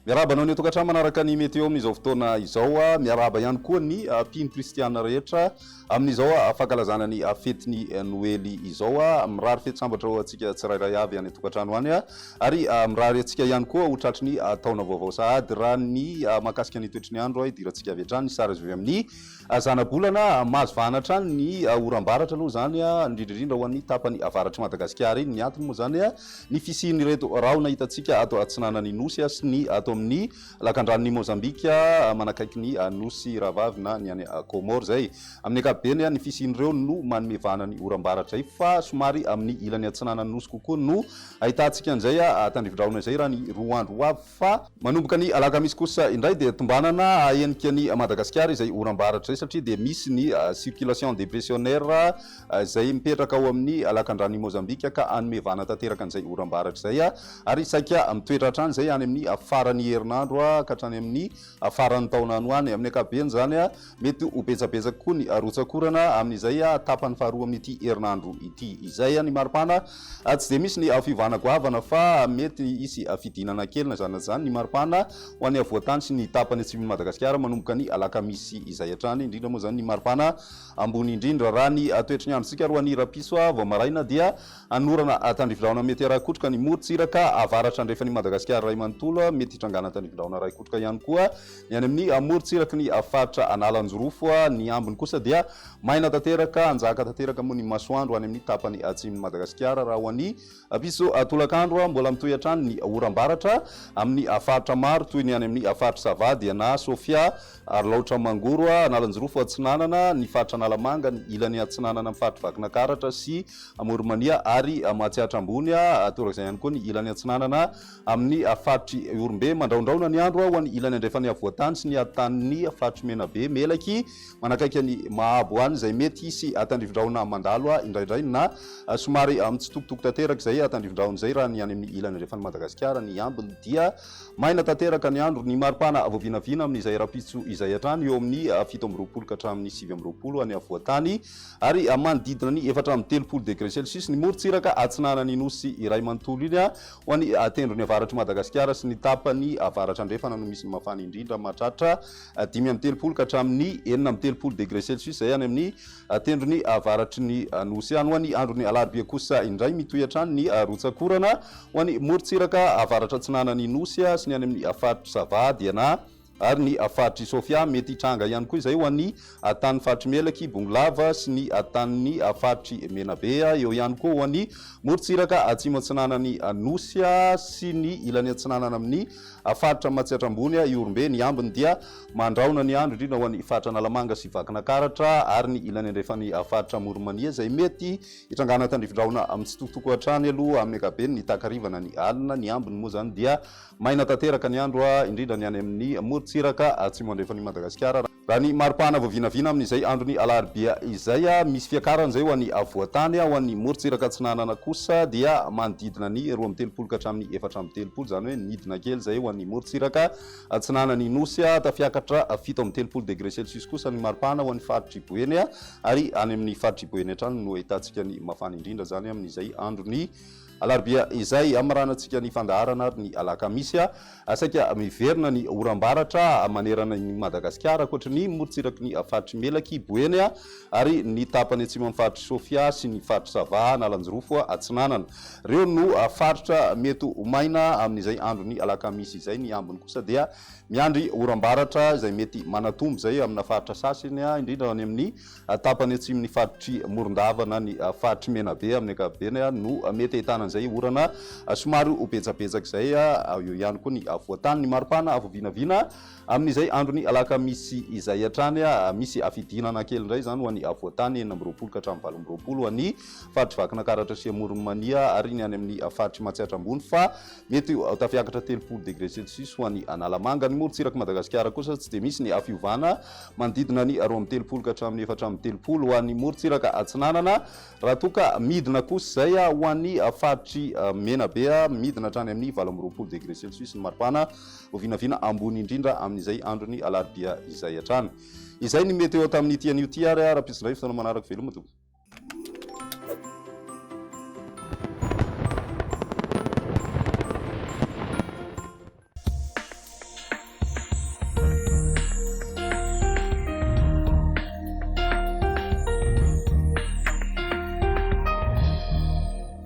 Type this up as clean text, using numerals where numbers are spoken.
Miaraba anao ny tokantrano manaraka ny météo amin'izao fotoana izao miaraba ihany koa ny mpino kristiana rehetra amin'izao fankalazana ny fetiny noely izao mirary fety sambatra antsika tsirairay avy any tokantrano any ary mirary antsika ihany koa ho tratry ny taona vaovao sahady raha ny mahakasika ny toetry ny andro idirantsika avy hatrany sara azy amin'ny zanabolana mahazo vanatra ny oram-baratra aloha zany indrindrindrindra ho an'ny tapany avaratry Madagasikara iny ny antony moa zany ny fisiany reto rahona hitantsika ato atsinanany nosy sy ny ato amin'ny lakandran'ny Mozambika manakaiky ny nosy ravavy na ny any Comore zay amin'ny ankapobeny ny fisian'ireo no manome vana ny oram-baratra zay fa somary amin'ny ilany atsinanany nosy kokoa no ahitantsika an'izay tandrivindraona izay raha ny roa andro avy fa manomboka ny alakamisy kosa indray dia tombanana enika ny Madagasikara izay oram-baratra zay satria dia misy ny circulation dépressionnaire zay mipetraka ao amin'ny lakandran'ny Mozambika ka anome vana tanteraka an'izay oram-baratra zay ary saika mitoetra hatrany zay any amin'ny farany herinandro ka hatrany amin'ny farany taona any hoany amin'ny ankapobeny zany mety ho betsabetsaka koa ny rotsakorana amin'izay tapany faharoa amin'ity herinandro ity izay ny maripana tsy dia misy ny fivana goavana fa mety isy fidinana kely na zany ny maripana ho an'ny avoatany sy ny tapany atsimo Madagasikara manomboka ny alakamisy izay hatrany indrindra moa zany ny maripana ambony indrindra raha ny toetry ny androntsika roa ny rapiso vao maraina dia anorana tandrivindraona mety arakotroka ny morotsiraka avaratra andrefany Madagasikara ray manontolo mety hitrangana tandrivindraona ray kotroka ihany koa ny any amin'ny morotsiraka ny faritra analanjorofo ny ambiny kosa dia maina tanteraka anjaka tanteraka moa ny masoandro any amin'ny tapany atsimo Madagasikara raha ho an'ny piso tolakandro mbola mitoy hatrany ny oram-baratra amin'ny faritra maro toy ny any amin'ny faritra Savady na Sofia ary laotra Mangoro analanjorofo atsinanana ny faritra Analamanga ny ilany atsinanana amin'ny faritra Vakinakaratra sy Moromania ary Matsiatra ambony torak'izay ihany koa ny ilany atsinanana amin'ny faritry Orombe mandraondraona ny andro ho an'ny ilany andrefany avoatany sy ny atan'ny faritry Menabe Melaky manakaiky ny Mahabo any izay mety hisy tandrivindraona mandalo indraindray na somary mitsitokotoko tanteraka izay tandrivindraona izay raha ny any amin'ny ilany andrefany Madagasikara ny ambiny dia maina tanteraka ny andro ny maripana voavinavina amin'izay rapitso izay hatrany eo amin'ny 7 ka hatramin'ny 9 any avoatany ary manodidina ny 4 degré celsius ny morotsiraka atsinanany nosy iray manontolo iny ho an'ny tendrony avaratry Madagasikara sy ny tapany avaratra andrefana no misy mafana indrindra mahatratra 5 ka hatramin'ny 9 degré celsius zay any amin'ny tendrony avaratry ny nosy any ho an'ny androny alarobia kosa indray mitoy hatrany ny rotsakorana ho an'ny morotsiraka avaratra atsinanany nosy sy ny any amin'ny faritry Savady ary ny faritry Sofia mety hitranga ihany koa izay ho an'ny tany faritry Melaky Bongolava sy ny tany faritry Menabe eo ihany koa ho an'ny morotsiraka atsimo atsinanany nosy sy ny ilany atsinanana amin'ny faritra Matsiatra ambony Orombe ny ambiny dia mandraona ny andro indrindra ho an'ny faritra Analamanga sy Vakinakaratra ary ny ilany andrefany faritra Moromania izay mety hitrangana tandrivindraona mitsitokotoko hatrany aloha amin'ny ankapobeny ny takarivana ny alina ny ambiny moa zany dia maina tanteraka ny andro indrindra ny any amin'ny morotsiraka atsimo andrefany Madagasikara raha ny maripana voavinavina amin'izay androny alarobia izay misy fiakarana zay ho an'ny avoatany ho an'ny morotsiraka atsinanana kosa dia manodidina ny 12 ka hatramin'ny 4 zany hoe midina kely zay ho an'ny morotsiraka atsinanany nosy tafiakatra 7 degré celsius kosa ny maripana ho an'ny faritry Boeny ary any amin'ny faritry Boeny hatrany no ahitantsika ny mafana indrindra zany amin'izay androny alarobia izay amaranantsika ny fandaharana ary ny alakamisy saika miverina ny oram-baratra manerana ny Madagasikara akoatra ny morotsiraky ny faritry Melaky Boeny ary ny tapany atsimo amin'ny faritry Sofia sy ny faritry Sava analanjorofo atsinanana reo no faritra mety maina amin'izay androny alakamisy izay ny ambiny kosa dia miandry oram-baratra izay mety manatombo zay amina faritra sasany indrindra any amin'ny tapany atsimon'ny faritry Morondava na ny faritry Menabe amin'ny ankapobeny no mety ahitana zay orana somary betsabetsaka zay eo ihany koa ny voatany ny maripana voavinavina amin'izay androny alakamisy izay hatrany misy fidinana kely indray zany ho an'ny voatany 20 ka hatramin'ny 20 ho an'ny faritry Vakinakaratra sy Moromania ary ny any amin'ny faritry Matsiatra ambony fa mety tafiakatra 3 degré celsius ho an'ny Analamanga ny morotsiraka Madagasikara kosa tsy dia misy ny fiovana manodidina ny 13 ka hatramin'ny 4 ho an'ny morotsiraka atsinanana raha toka midina kosa zay ho an'ny faritry Menabe midina hatrany amin'ny 20 degré celsius ny maripana voavinavina ambony indrindra amin'izay androny alarobia izay hatrany izay ny meteo tamin'ny tian'io ty ary raha pisindray fotoana manaraka veloma tompoko